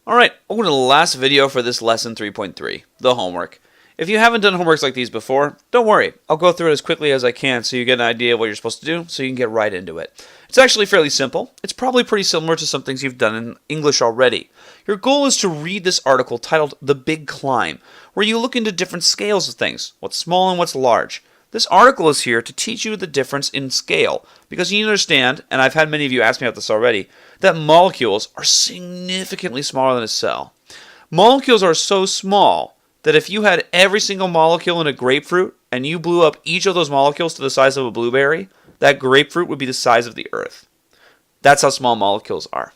Alright, welcome to the last video for this lesson 3.3, the homework. If you haven't done homeworks like these before, don't worry. I'll go through it as quickly as I can so you get an idea of what you're supposed to do so you can get right into it. It's actually fairly simple. It's probably pretty similar to some things you've done in English already. Your goal is to read this article titled The Big Climb, where you look into different scales of things, what's small and what's large. This article is here to teach you the difference in scale, because you need to understand, and I've had many of you ask me about this already, that molecules are significantly smaller than a cell. Molecules are so small that if you had every single molecule in a grapefruit and you blew up each of those molecules to the size of a blueberry, that grapefruit would be the size of the Earth. That's how small molecules are.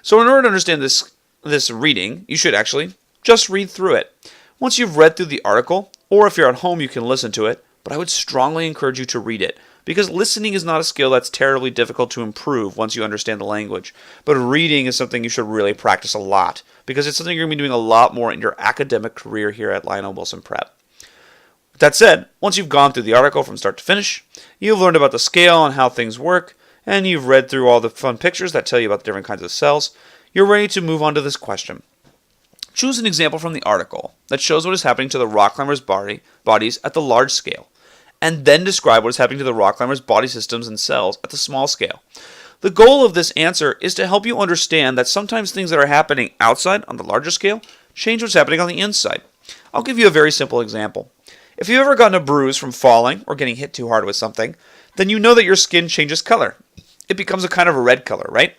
So in order to understand this reading, you should actually just read through it. Once you've read through the article, or if you're at home you can listen to it, but I would strongly encourage you to read it, because listening is not a skill that's terribly difficult to improve once you understand the language. But reading is something you should really practice a lot, because it's something you're going to be doing a lot more in your academic career here at Lionel Wilson Prep. With that said, once you've gone through the article from start to finish, you've learned about the scale and how things work, and you've read through all the fun pictures that tell you about the different kinds of cells, you're ready to move on to this question. Choose an example from the article that shows what is happening to the rock climbers' bodies at the large scale, and then describe what is happening to the rock climbers' body systems and cells at the small scale. The goal of this answer is to help you understand that sometimes things that are happening outside on the larger scale change what's happening on the inside. I'll give you a very simple example. If you've ever gotten a bruise from falling or getting hit too hard with something, then you know that your skin changes color. It becomes a kind of a red color, right?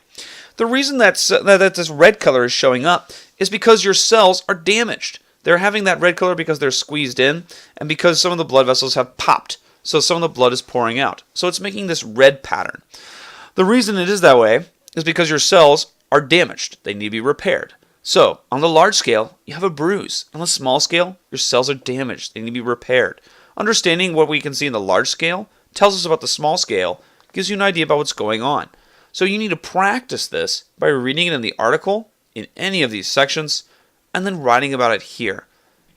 The reason that this red color is showing up is because your cells are damaged. They're having that red color because they're squeezed in and because some of the blood vessels have popped. So some of the blood is pouring out. So it's making this red pattern. The reason it is that way is because your cells are damaged. They need to be repaired. So on the large scale, you have a bruise. On the small scale, your cells are damaged. They need to be repaired. Understanding what we can see in the large scale tells us about the small scale, gives you an idea about what's going on. So you need to practice this by reading it in the article, in any of these sections, and then writing about it here.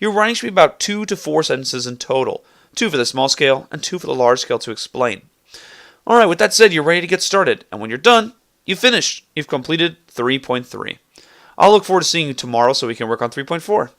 Your writing should be about 2 to 4 sentences in total. 2 for the small scale and 2 for the large scale to explain. Alright, with that said, you're ready to get started. And when you're done, you've finished. You've completed 3.3. I'll look forward to seeing you tomorrow so we can work on 3.4.